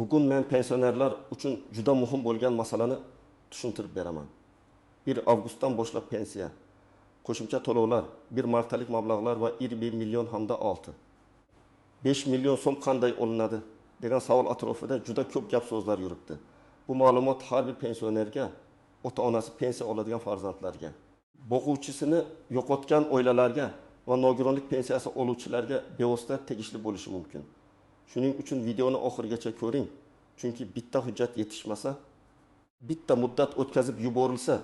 Bugun men pensionerlar uchun juda muhim bo'lgan masalani tushuntirib beraman. 1 avgustdan boshlab pensiya, qo'shimcha to'lovlar, bir martalik mablag'lar va 20 million hamda 6. 5 million so'm qanday olinadi degan savol atrofida juda ko'p gap so'zlar yuribdi. Bu ma'lumot har bir pensionerga, ota-onasi pensiya oladigan farzandlarga, boquvchisini yo'qotgan oilalarga va nogironlik pensiyasi oluvchilarga bevosita tegishli bo'lishi mumkin. Shuning uchun videoni oxirigacha ko'ring. Chunki bitta hujjat yetishmasa, bitta muddat o'tkazib yuborilsa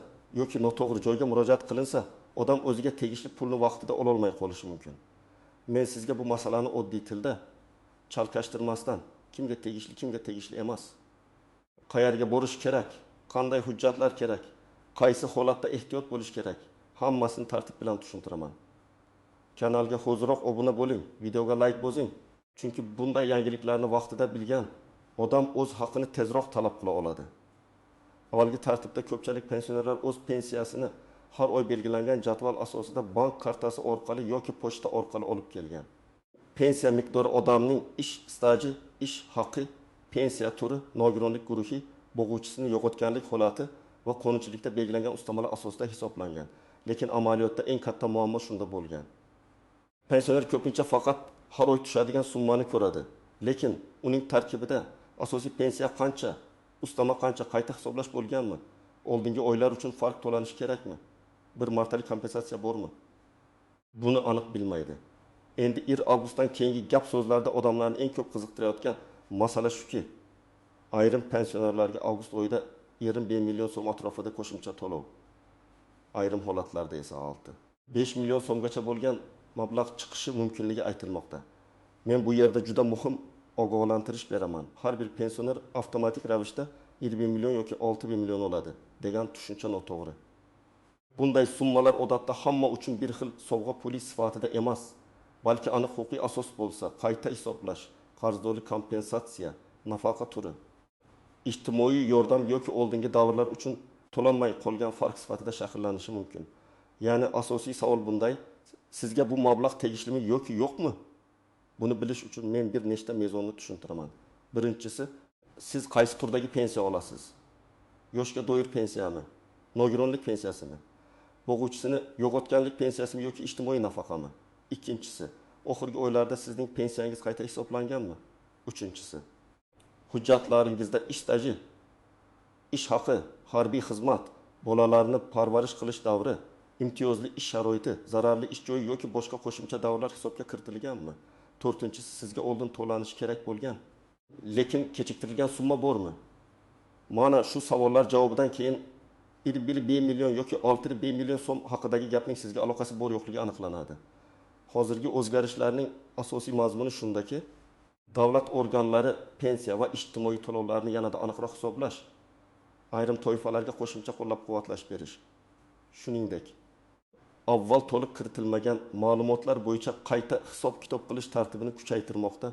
yoki noto'g'ri joyga murojaat qilinsa, odam o'ziga tegishli pulni vaqtida ola olmay qolishi mumkin. Men sizga bu masalani oddiy tilda chalkashtirmasdan, kimga tegishli emas, qayerga borish kerak, qanday hujjatlar kerak, qaysi holatda ehtiyot bo'lish kerak, hammasini tartib bilan tushuntiraman. Kanalga hoziroq obuna bo'ling, videoga like bosing. Chunki bunday yangiliklarni vaqtida bilgan odam o'z haqqini tezroq talab qila oladi. Avvalgi tartibda ko'pchilik pensionerlar o'z pensiyasini har oy belgilangan jadval asosida bank kartasi orqali yoki pochta orqali olib kelgan. Pensiya miqdori odamning ish staji, ish haqqi, pensiya turi, nogironlik guruhi, boquvchisini yo'qotganlik holati va qonunchilikda belgilangan ustamalar asosida hisoblangan. Lekin amaliyotda eng katta muammo shunda bo'lgan. Pensioner ko'pincha faqat har oy tushadigan summani ko'radi. Lekin uning tarkibida asosiy pensiya qancha, ustama qancha, qayta hisoblash bo'lganmi? Oldingi oylar uchun farq to'lanishi kerakmi? Bir martalik kompensatsiya bormi? Buni aniq bilmaydi. Endi 1 avgustdan keyingi gap so'zlarda odamlarni eng ko'p qiziqtirayotgan masala shuki, ayrim pensionerlarga avgust oyida 20 million so'm atrofida qo'shimcha to'lov, ayrim holatlarda esa 6. 5 million so'mgacha bo'lgan mablag' chiqishi mumkinligi aytilmoqda. Men bu yerda juda muhim ogohlantirish beraman. Har bir pensioner avtomatik ravishda 20 million yoki 6 million oladi degan tushuncha noto'g'ri. Bunday summalar odatda hamma uchun bir xil sovg'a puli sifatida emas, balki aniq huquqiy asos bo'lsa, qayta hisoblash, qarzdorlik kompensatsiya, nafaqa turi, ijtimoiy yordam yoki oldingi davrlar uchun to'lanmay qolgan farq sifatida shakllanishi mumkin. Ya'ni asosiy savol bunday: sizga bu mablag' tegishlimi yoki yo'qmi? Buni bilish uchun men bir nechta mezonni tushuntiraman. Birinchisi, siz qaysi turdagi pensiya olasiz? Yoshga doir pensiyami? Nogironlik pensiyasimi? Boquvchisini yo'qotganlik pensiyasimi yoki ijtimoiy nafaqami? Ikkinchisi, oxirgi oylarda sizning pensiyangiz qayta hisoblanganmi? Uchinchisi, hujjatlaringizda ish staji, ish haqi, harbiy xizmat, bolalarni parvarish qilish davri, imtiyozli ish sharoiti, zararli ish joyi yoki boshqa qo'shimcha davrlar hisobga kiritilganmi? To'rtinchisi, sizga oldin to'lanishi kerak bo'lgan, lekin kechiktirilgan summa bormi? Mana shu savollar javobidan keyin 1 million yoki 6 million so'm haqidagi gapning sizga aloqasi bor yo'qligi aniqlanadi. Hozirgi o'zgarishlarning asosiy mazmuni shundaki, davlat organlari pensiya va ijtimoiy to'lovlarni yanada aniqroq hisoblash, ayrim toifalarga qo'shimcha qo'llab-quvvatlash berish. Shuningdek, avval to'liq kiritilmagan ma'lumotlar bo'yicha qayta hisob-kitob qilish tartibini kuchaytirmoqda.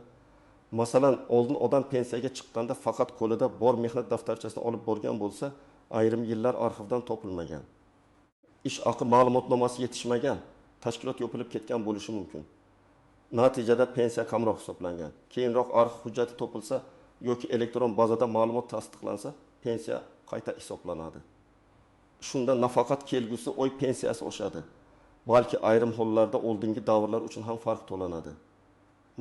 Masalan, oldin odam pensiyaga chiqqanda faqat qo'lida bor mehnat daftarchasini olib borgan bo'lsa, ayrim yillar arxivdan topilmagan, ish haqi ma'lumotnomasi yetishmagan, tashkilot yopilib ketgan bo'lishi mumkin. Natijada pensiya kamroq hisoblangan. Keyinroq arxiv hujjati topilsa yoki elektron bazada ma'lumot tasdiqlansa, pensiya qayta hisoblanadi. Shunda nafaqat kelgusi oy pensiyasi oshadi, balki ayrim hollarda oldingi davrlar uchun ham farq to'lanadi.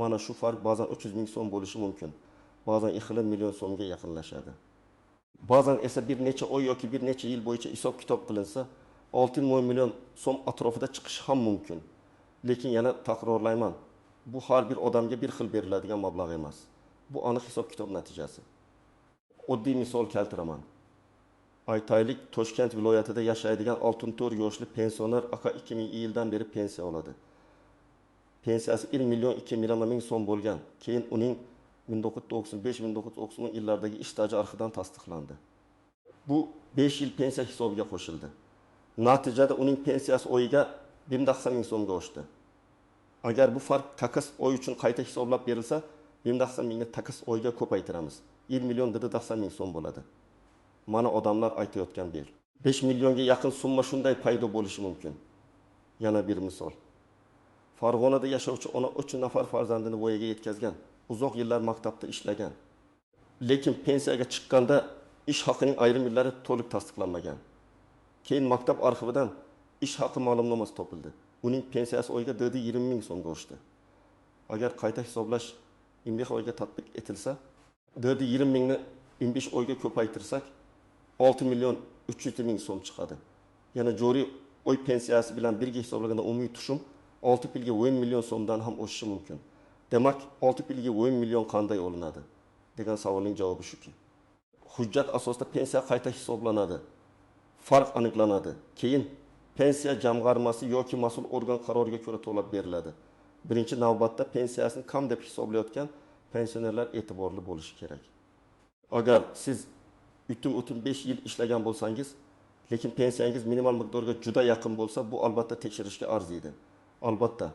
Mana shu farq ba'zan 300 ming so'm bo'lishi mumkin, ba'zan 2 million so'mga yaqinlashadi. Ba'zan esa bir necha oy yoki bir necha yil bo'yicha hisob-kitob qilinsa, 6 million so'm atrofida chiqishi ham mumkin. Lekin yana takrorlayman, bu har bir odamga bir xil beriladigan mablag' emas. Bu aniq hisob-kitob natijasi. Oddiy misol keltiraman. Aytaylik, Toshkent viloyatida yashaydigan 64 yoshli pensioner aka 2000-yildan beri pensiya oladi. Pensiyasi 1 million 2 ming so'm bo'lgan. Keyin uning 1995-1990 yillardagi ish staji arxividan tasdiqlandi. Bu 5 yil pensiya hisobiga qo'shildi. Natijada uning pensiyasi oyiga 1 ming so'mga oshdi. Agar bu farq takas oy uchun qayta hisoblab berilsa, 1 mingni takas oyga ko'paytiramiz. 1 million 1 ming so'm bo'ladi. Mana odamlar aytayotgan bir. 5 millionga yaqin summa shunday paydo bo'lishi mumkin. Yana bir misol. Farg'onada yashovchi ona 3 nafar farzandini voyaga yetkazgan, uzoq yillar maktabda ishlagan. Lekin pensiyaga chiqqanda ish haqining ayrim yillari to'liq tasdiqlanmagan. Keyin maktab arxividan ish haqi ma'lumnomasi topildi. Uning pensiyasi oyga 20 ming so'mga oshdi. Agar qayta hisoblash 25 oyga tatbiq etilsa, 20 mingni 25 oyga ko'paytirsak, 6 million 300 ming so'm chiqadi. Yana joriy oy pensiyasi bilan birga hisoblaganda umumiy tushum 6 yilga 10 million so'mdan ham oshishi mumkin. Demak, 6 yilga 10 million qanday olinadi degan savolning javobi shuki. Hujjat asosida pensiya qayta hisoblanadi. Farq aniqlanadi. Keyin pensiya jamg'armasi yoki mas'ul organ qaroriga ko'ra to'lab beriladi. Birinchi navbatda pensiyasini kam deb hisoblayotgan pensionerlar e'tiborli bo'lishi kerak. Agar siz 3-5 yil ishlagan bo'lsangiz, lekin pensiyangiz minimal miqdorga juda yaqin bo'lsa, bu albatta tekshirishga arziydi. Albatta,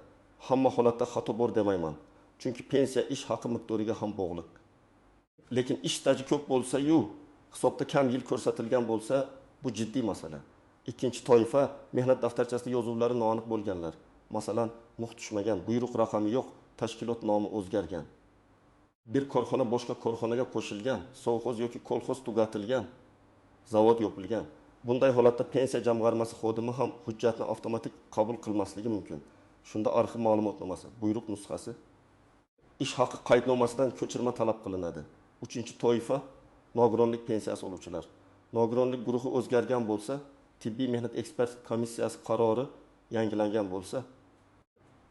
hamma holatda xato bor demayman. Chunki pensiya ish haqi miqdoriga ham bog'liq. Lekin ish staji ko'p bo'lsa-yu, hisobda kam yil ko'rsatilgan bo'lsa, bu jiddiy masala. Ikkinchi toifa mehnat daftarchasida yozuvlari noaniq bo'lganlar. Masalan, mux tushmagan, buyruq raqami yo'q, tashkilot nomi o'zgargan. Bir korxona boshqa korxonaga qo'shilgan, sovxoz yoki kolxoz tugatilgan, zavod yopilgan. Bunday holatda pensiya jamg'armasi xodimi ham hujjatni avtomatik qabul qilmasligi mumkin. Shunda arxiv ma'lumotnomasi, buyruq nusxasi, ish haqi qaydnomasidan ko'chirma talab qilinadi. Uchinchi toifa nogironlik pensiyasi oluvchilar. Nogironlik guruhi o'zgargan bo'lsa, tibbiy mehnat ekspert komissiyasi qarori yangilangan bo'lsa,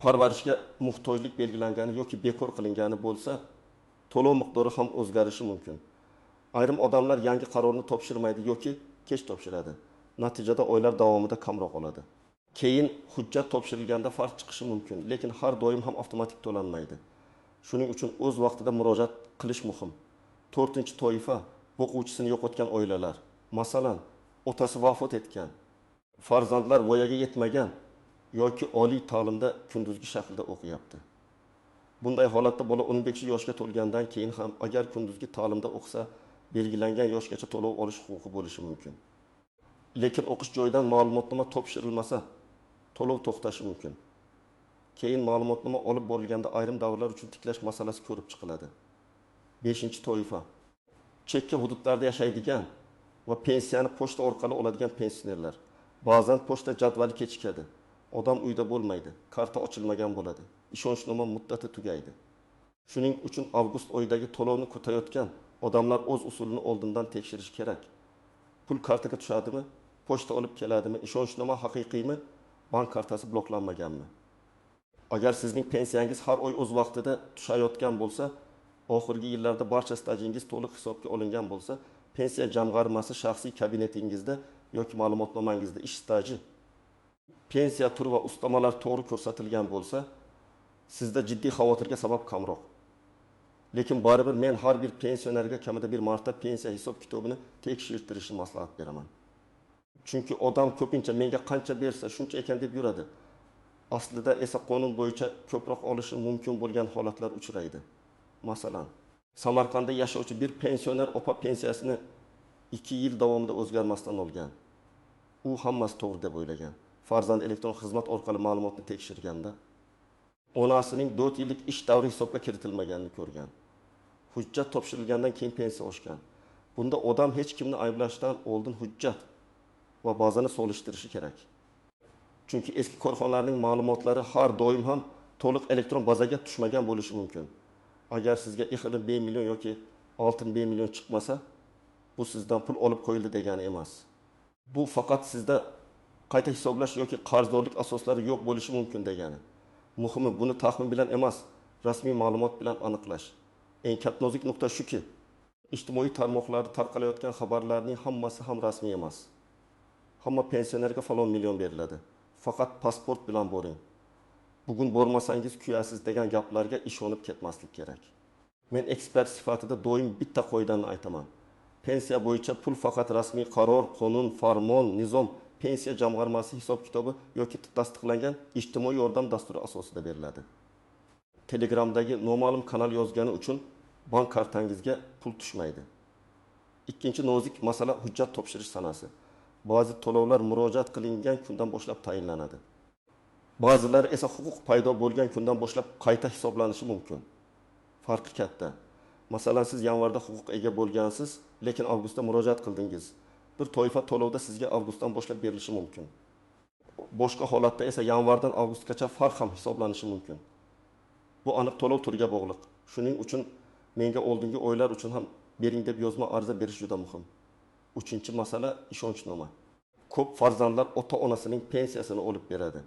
parvarishga muhtojlik belgilangani yoki bekor qilingani bo'lsa, to'lov miqdori ham o'zgarishi mumkin. Ayrim odamlar yangi qarorni topshirmaydi yoki kech topshiradi. Natijada oylar davomida kamroq oladi. Keyin hujjat topshirilganda farq chiqishi mumkin, lekin har doim ham avtomatik to'lanmaydi. Shuning uchun o'z vaqtida murojaat qilish muhim. To'rtinchi toifa o'quvchisini yo'qotgan oilalar. Masalan, otasi vafot etgan, farzandlar voyaga yetmagan yoki oliy ta'limda kunduzgi shaklda o'qiyapti. Bunday holatda bola 15 yoshga to'lgandan keyin ham agar kunduzgi ta'limda o'qisa, belgilangan yoshgacha to'lov olish huquqi bo'lishi mumkin. Lekin o'qish joyidan ma'lumotnoma topshirilmasa, to'lov to'xtashi mumkin. Keyin ma'lumotnoma olib borilganda ayrim davrlar uchun tiklash masalasi ko'rib chiqiladi. 5-toifa chekka hududlarda yashaydigan va pensiyani pochta orqali oladigan pensionerlar. Ba'zan pochta jadvali kechikadi. Odam uyda bo'lmaydi, karta ochilmagan bo'ladi. Ishonchnoma muddati tugaydi. Shuning uchun avgust oyidagi to'lovni kutayotgan odamlar o'z usulini oldindan tekshirish kerak. Pul kartaga tushadimi? Pochta olib keladimi? Ishonchnoma haqiqiymi? Bank kartasi bloklanmaganmi? Agar sizning pensiyangiz har oy o'z vaqtida tushayotgan bo'lsa, oxirgi yillarda barcha stajingiz to'liq hisobga olingan bo'lsa, pensiya jamg'armasi shaxsiy kabinetingizda yoki ma'lumotnomangizda ish staji, pensiya turi va ustamalar to'g'ri ko'rsatilgan bo'lsa, sizda jiddiy xavotirga sabab kamroq. Lekin baribir men har bir pensionerga kamida bir marta pensiya hisob kitobini tekshirtirishni maslahat beraman. Chunki odam ko'pincha menga qancha bersa shuncha ekan deb yuradi. Aslida esa qonun bo'yicha ko'proq olishi mumkin bo'lgan holatlar uchraydi. Masalan, Samarqandda yashovchi bir pensioner opa pensiyasini 2 yil davomida o'zgarmasdan olgan. U hammasi to'g'ri deb o'ylagan. Farzand elektron xizmat orqali ma'lumotni tekshirganda onasining 4 yillik ish davri hisobga kiritilmaganini ko'rgan. Hujjat topshirilgandan keyin pensiya oshgan. Bunda odam hech kimni ayblashdan oldin hujjat va bazani solishtirishi kerak. Chunki eski korxonalarning ma'lumotlari har doim ham to'liq elektron bazaga tushmagan bo'lishi mumkin. Agar sizga ixli B million yoki oltin B million chiqmasa, bu sizdan pul olib qo'yildi degani emas. Bu faqat sizda qayta hisoblash yoki qarzdorlik asoslari yo'q bo'lishi mumkin degani. Muhimi buni taxmin bilan emas, rasmiy ma'lumot bilan aniqlash. Eng katta nozik nuqta shuki, ijtimoiy tarmoqlarda tarqalayotgan xabarlarning hammasi ham rasmiy emas. Hamma pensionerga falon million beriladi. Faqat pasport bilan boring. Bugun bormasangiz kuyasiz degan gaplarga ishonib ketmaslik kerak. Men ekspert sifatida doim bitta qoidalarni aytaman. Pensiya bo'yicha pul faqat rasmiy qaror, qonun, farmon, nizom, pensiya jamg'armasi hisob kitobi yoki tasdiqlangan ijtimoiy yordam dasturi asosida beriladi. Telegramdagi noma'lum kanal yozgani uchun bank kartangizga pul tushmaydi. Ikkinchi nozik masala hujjat topshirish sanasi. Ba'zi to'lovlar murojaat qilingan kundan boshlab tayinlanadi. Ba'zilari esa huquq paydo bo'lgan kundan boshlab qayta hisoblanishi mumkin. Farqi katta. Masalan, siz yanvarda huquq ega bo'lgansiz, lekin avgustda murojaat qildingiz. Bir toifa to'lovda sizga avgustdan boshlab berilishi mumkin. Boshqa holatda esa yanvardan avgustgacha farq ham hisoblanishi mumkin. Bu aniq to'lov turiga bog'liq. Shuning uchun menga oldingi oylar uchun ham bering deb yozma ariza berish juda muhim. Uchinchi masala ishonchnoma. Ko'p farzandlar ota-onasining pensiyasini olib beradi.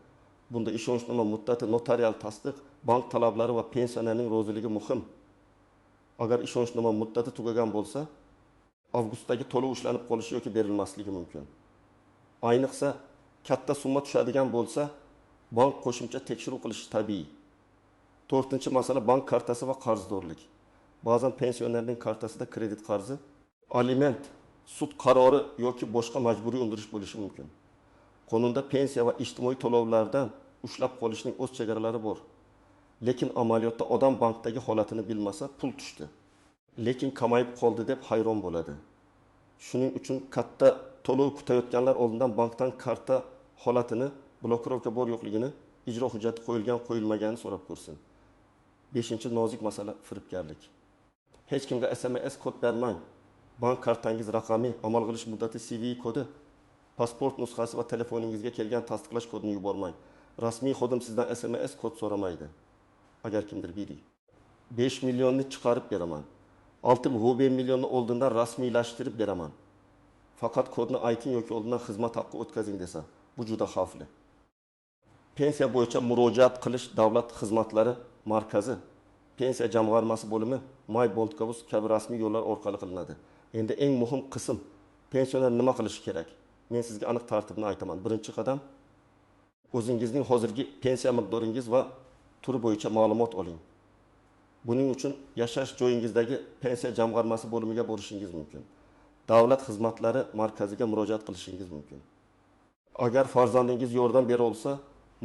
Bunda ishonchnoma muddati, notarial tasdiq, bank talablari va pensionerning roziligi muhim. Agar ishonchnoma muddati tugagan bo'lsa, avgustdagi to'lov ishlanib qolishi yoki berilmasligi mumkin. Ayniqsa katta summa tushadigan bo'lsa, bank qo'shimcha tekshiruv qilishi tabiiy. To'rtinchi masala bank kartasi va qarzdorlik. Ba'zan pensionerning kartasida kredit qarzi, aliment, sud qarori yoki boshqa majburiy undirish bo'lishi mumkin. Qonunda pensiya va ijtimoiy to'lovlardan ushlab qolishning o'z chegaralari bor. Lekin amaliyotda odam bankdagi holatini bilmasa, pul tushdi. Lekin kamayib qoldi deb hayron bo'ladi. Shuning uchun katta to'lov kutayotganlar oldindan bankdan karta holatini, blokirovka bor yo'qligini, ijro hujjati qo'yilgan, qo'yilmaganini so'rab ko'rsin. 5-nozik masala firibgarlik. Hech kimga SMS kod bermang. Bank kartangiz raqami, amal qilish muddati, CVI kodi, pasport nusxasi va telefoningizga kelgan tasdiqlash kodini yubormang. Rasmiy xodim sizdan SMS kod so'ramaydi. Agar kimdir bering. 5 millionni chiqarib beraman. 6 millionni oldindan rasmiylashtirib beraman. Faqat kodni ayting yoki oldindan xizmat haqqi o'tkazing desa, bu juda xavfli. Pensiya bo'yicha murojaat qilish davlat xizmatlari markazi, pensiya jamg'armasi bo'limi, MyBoldGov kabi rasmiy yo'llar orqali qilinadi. Endi eng muhim qism, pensioner nima qilishi kerak? Men sizga aniq tartibni aytaman. Birinchi qadam, o'zingizning hozirgi pensiya miqdoringiz va turi bo'yicha ma'lumot oling. Buning uchun yashash joyingizdagi pensiya jamg'armasi bo'limiga borishingiz mumkin. Davlat xizmatlari markaziga murojaat qilishingiz mumkin. Agar farzandingiz yordam bera olsa,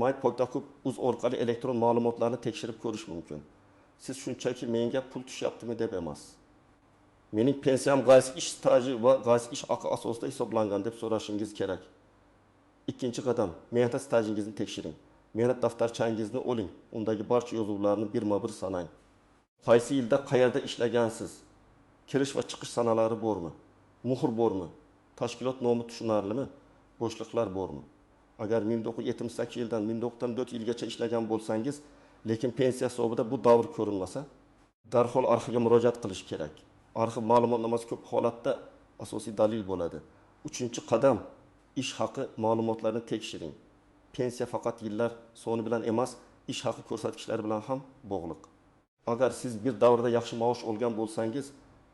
MyPoytaxtUz orqali elektron ma'lumotlarni tekshirib ko'rish mumkin. Siz shunchaki menga pul tushyaptimi deb emas. Mening pensiyam qaysi ish staji va qaysi ish haqi asosida hisoblangan deb so'rashingiz kerak. Ikkinchi qadam, mehnat stajingizni tekshiring. Mehnat daftarchangizni oling. Undagi barcha yozuvlarni birma-bir sanang. Qaysi yilda qayerda ishlagansiz? Kirish va chiqish sanalari bormi? Muhr bormi? Tashkilot nomi tushunarlimi? Bo'shliqlar bormi? Agar 1978 yildan 1994 yilgacha ishlagan bo'lsangiz, lekin pensiya hisobida bu davr ko'rinmasa, darhol arxivga murojaat qilish kerak. Arxiv ma'lumotnomasi ko'p holatda asosiy dalil bo'ladi. Uchinchi qadam, ish haqi ma'lumotlarini tekshiring. Pensiya faqat yillar soni bilan emas, ish haqi ko'rsatkichlari bilan ham bog'liq. Agar siz bir davrda yaxshi maosh olgan bo'lsangiz,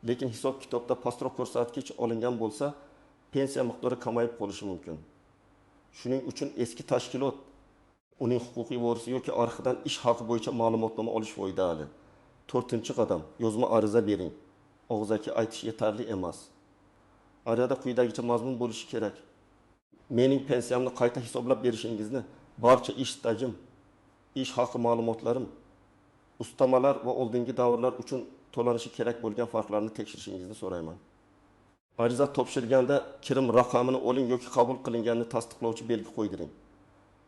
lekin hisob kitobda pastroq ko'rsatkich olingan bo'lsa, pensiya miqdori kamayib qolishi mumkin. Shuning uchun eski tashkilot, uning huquqiy vorisi yoki arxivdan ish haqi bo'yicha ma'lumotnoma olish foydali. To'rtinchi qadam, yozma ariza bering. Og'zaki aytish yetarli emas. Arizada quyidagicha mazmun bo'lishi kerak. Mening pensiyamni qayta hisoblab berishingizni, barcha ish stajim, ish haqi ma'lumotlarim, ustamalar va oldingi davrlar uchun to'lanishi kerak bo'lgan farqlarni tekshirishingizni so'rayman. Ariza topshirganda kirim raqamini oling yoki qabul qilinganini tasdiqlovchi belgi qo'ydiring.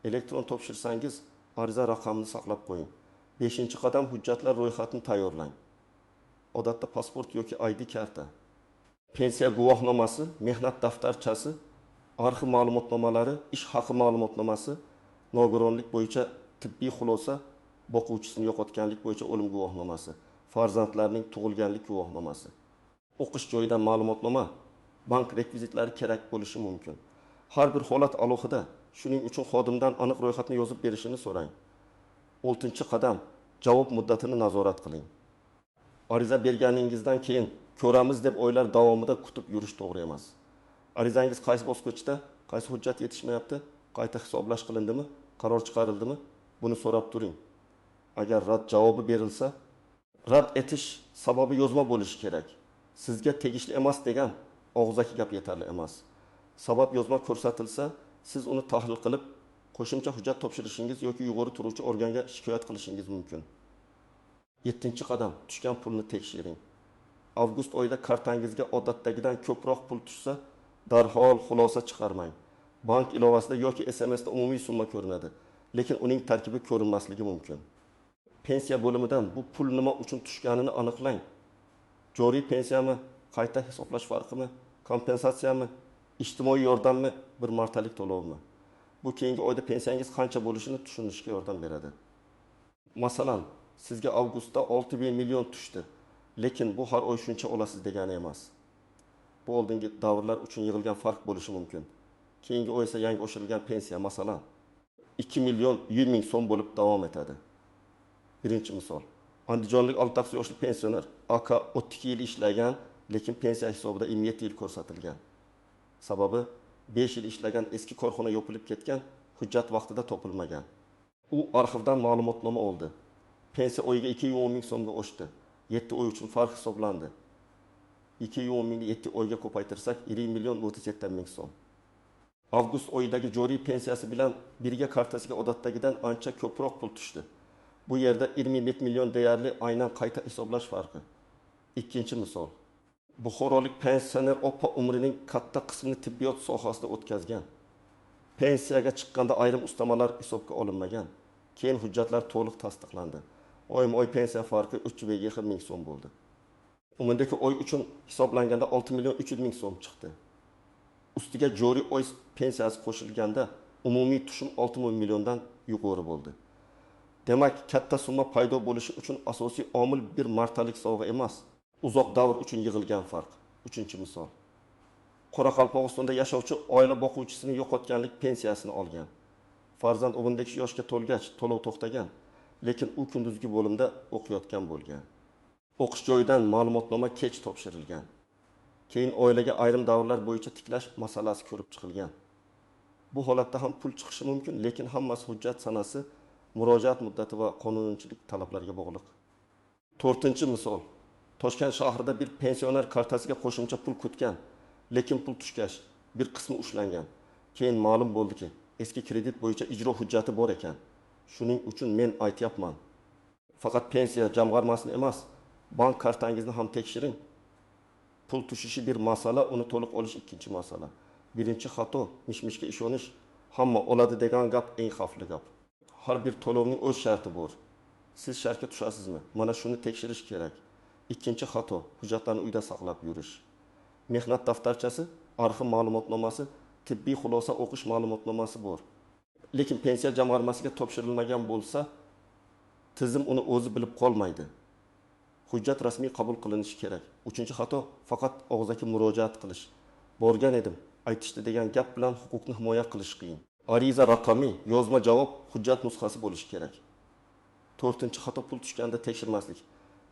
Elektron topshirsangiz, ariza raqamini saqlab qo'ying. 5-qadam, hujjatlar ro'yxatini tayyorlang. Odatda pasport yoki ID karta, pensiya guvohnomasi, mehnat daftarchasi, arxiv ma'lumotnomalari, ish haqi ma'lumotnomasi, nogironlik bo'yicha tibbiy xulosa, boquvchisini yo'qotganlik bo'yicha o'lim guvohnomasi, farzandlarning tug'ilganlik guvohnomasi. O'qish joyidan ma'lumotnoma, bank rekvizitlari kerak bo'lishi mumkin. Har bir holat alohida, shuning uchun xodimdan aniq ro'yxatni yozib berishini so'rang. 6-qadam, javob muddatini nazorat qiling. Ariza berganingizdan keyin ko'ramiz deb oylar davomida kutib yurish to'g'ri emas. Arizangiz qaysi bosqichda, qaysi hujjat yetishmayapti, qayta hisoblash qilindimi, qaror chiqarildimi, buni so'rab turing. Agar rad javobi berilsa, rad etish sababi yozma bo'lishi kerak. Sizga tegishli emas degan og'zaki gap yetarli emas. Sabab yozma ko'rsatilsa, siz uni tahlil qilib, qo'shimcha hujjat topshirishingiz yoki yuqori turuvchi organga shikoyat qilishingiz mumkin. 7-qadam, tushgan pulni tekshiring. Avgust oyida kartangizga odatdagidan ko'proq pul tushsa, darhol xulosa chiqarmang. Bank ilovasida yoki SMSda umumiy summa ko'rinadi, lekin uning tarkibi ko'rinmasligi mumkin. Pensiya bo'limidan bu pul nima uchun tushganini aniqlang. Joriy pensiyami, qayta hisoblash farqimi, kompensatsiyami, ijtimoiy yordammi, bir martalik to'lovmi? Bu keyingi oyda pensiyangiz qancha bo'lishini tushunishga yordam beradi. Masalan, sizga avgustda 6 million tushdi, lekin bu har oy shuncha olasiz degani emas. Bu oldingi davrlar uchun yig'ilgan farq bo'lishi mumkin. Keyingi oy esa yangi oshirilgan pensiya, masalan, 2 million 100 ming so'm bo'lib davom etadi. Birinchi misol. Andijonlik 6 yoshli pensioner aka 32 yil ishlagan, lekin pensiya hisobida 27 yil ko'rsatilgan. Sababi 5 yil ishlagan eski korxona yopilib ketgan, hujjat vaqtida topilmagan. U arxivdan ma'lumotnoma oldi. Pensiya oyiga 210 ming so'mga oshdi. 7 oy uchun farq hisoblandi. 210 mingni 7 oyga ko'paytirsak 20 million 37 ming so'm. Avgust oyidagi joriy pensiyasi bilan birga kartasiga odatdagidan ancha ko'proq pul tushdi. Bu yerda 27 million deyarli aynan qayta hisoblash farqi. Ikkinchi misol. Buxorolik pensioner opa umrining katta qismini tibbiyot sohasida o'tkazgan. Pensiyaga chiqqanda ayrim ustamalar hisobga olinmagan. Keyin hujjatlar to'liq tasdiqlandi. Oyma-oy pensiya farqi 320 ming so'm bo'ldi. Umundagi oy uchun hisoblanganda 6 million 300 ming so'm chiqdi. Ustiga joriy oy pensiyasi qo'shilganda umumiy tushum 60 milliondan yuqori bo'ldi. Demak, katta summa paydo bo'lishi uchun asosiy omil bir martalik sovg'a emas, uzoq davr uchun yig'ilgan farq. Uchinchi misol. Qoraqalpog'istonda yashovchi oila boquvchisini yo'qotganlik pensiyasini olgan. Farzand 12 yoshga to'lgach to'lov to'xtagan, lekin u kunduzgi bo'limda o'qiyotgan bo'lgan. O'qish joyidan ma'lumotnoma kech topshirilgan. Keyin oilaga ayrim davrlar bo'yicha tiklash masalasi ko'rib chiqilgan. Bu holatda ham pul chiqishi mumkin, lekin hammasi hujjat sanasi, murojaat muddati va qonunchilik talablariga bog'liq. To'rtinchi misol. Toshkent shahrida bir pensioner kartasiga qo'shimcha pul kutgan, lekin pul tushgach bir qismi ushlangan. Keyin ma'lum bo'ldiki, eski kredit bo'yicha ijro hujjati bor ekan. Shuning uchun men aytyapman. Faqat pensiya jamg'armasini emas, bank kartangizni ham tekshiring. Pul tushishi bir masala, uni to'liq olish ikkinchi masala. Birinchi xato mishmishga ishonish, hamma oladi degan gap eng xavfli gap. Har bir to'lovning o'z sharti bor. Siz shartga tushasizmi? Mana shuni tekshirish kerak. Ikkinchi xato hujjatlarni uyda saqlab yurish. Mehnat daftarchasi, arxiv ma'lumotnomasi, tibbiy xulosa o'qish ma'lumotnomasi bor. Lekin pensiya jamg'armasiga topshirilmagan bo'lsa, tizim uni o'zi bilib qolmaydi. Hujjat rasmiy qabul qilinishi kerak. Uchinchi xato faqat og'zaki murojaat qilish. Borgan edim, aytishdi degan gap bilan huquqni himoya qilish qiyin. Ariza raqamiy, yozma javob, hujjat nusxasi bo'lishi kerak. To'rtinchi xato pul tushganda tekshirmaslik.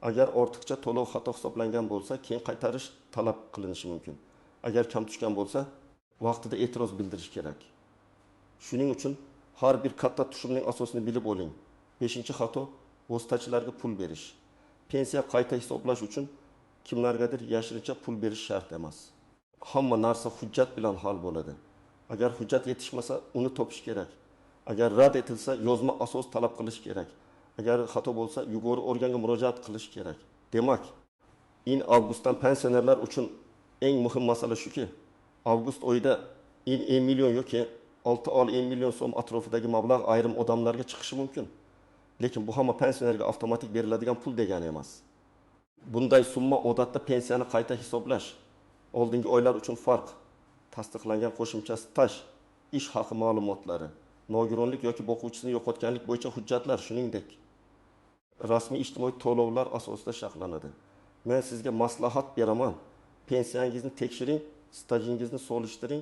Agar ortiqcha to'lov xato hisoblangan bo'lsa, keyin qaytarish talab qilinishi mumkin. Agar kam tushgan bo'lsa, vaqtida e'tiroz bildirish kerak. Shuning uchun har bir katta tushumning asosini bilib oling. Beshinchi xato vositachilarga pul berish. Pensiya qayta hisoblash uchun kimlargadir yashirincha pul berish shart emas. Hamma narsa hujjat bilan hal bo'ladi. Agar hujjat yetishmasa, uni topish kerak. Agar rad etilsa, yozma asos talab qilish kerak. Agar xato bo'lsa, yuqori organga murojaat qilish kerak. Demak, avgustdan pensionerlar uchun eng muhim masala shuki, avgust oyida 1 million yoki 6 million so'm atrofidagi mablag' ayrim odamlarga chiqishi mumkin. Lekin bu hamma pensionerga avtomatik beriladigan pul degani emas. Bunday summa odatda pensiyani qayta hisoblash, oldingi oylar uchun farq, tasdiqlangan qo'shimcha staj, ish haqi ma'lumotlari, nogironlik yoki boquvchisini yo'qotganlik bo'yicha hujjatlar, shuningdek rasmiy ijtimoiy to'lovlar asosida sharhlanadi. Men sizga maslahat beraman. Pensiyangizni tekshiring, stajingizni solishtiring,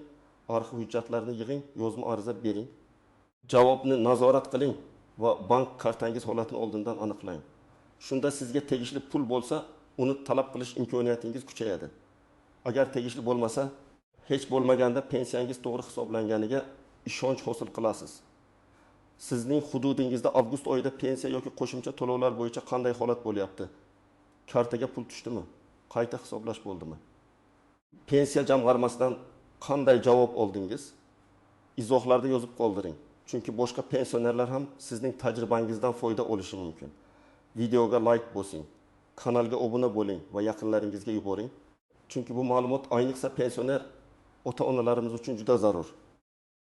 arxiv hujjatlarini yig'ing, yozma ariza bering. Javobni nazorat qiling va bank kartangiz holatini oldindan aniqlang. Shunda sizga tegishli pul bo'lsa, uni talab qilish imkoniyatingiz kuchayadi. Agar tegishli bo'lmasa, hech bo'lmaganda pensiyangiz to'g'ri hisoblanganiga ishonch hosil qilasiz. Sizning hududingizda avgust oyida pensiya yoki qo'shimcha to'lovlar bo'yicha qanday holat bo'lyapti? Kartaga pul tushdimi? Qayta hisoblash bo'ldimi? Pensiya jamg'armasidan qanday javob oldingiz? Izohlarda yozib qoldiring. Chunki boshqa pensionerlar ham sizning tajribangizdan foyda olishi mumkin. Videoga like bosing, kanalga obuna bo'ling va yaqinlaringizga yuboring. Chunki bu ma'lumot ayniqsa pensioner ota-onalarimiz uchun juda zarur.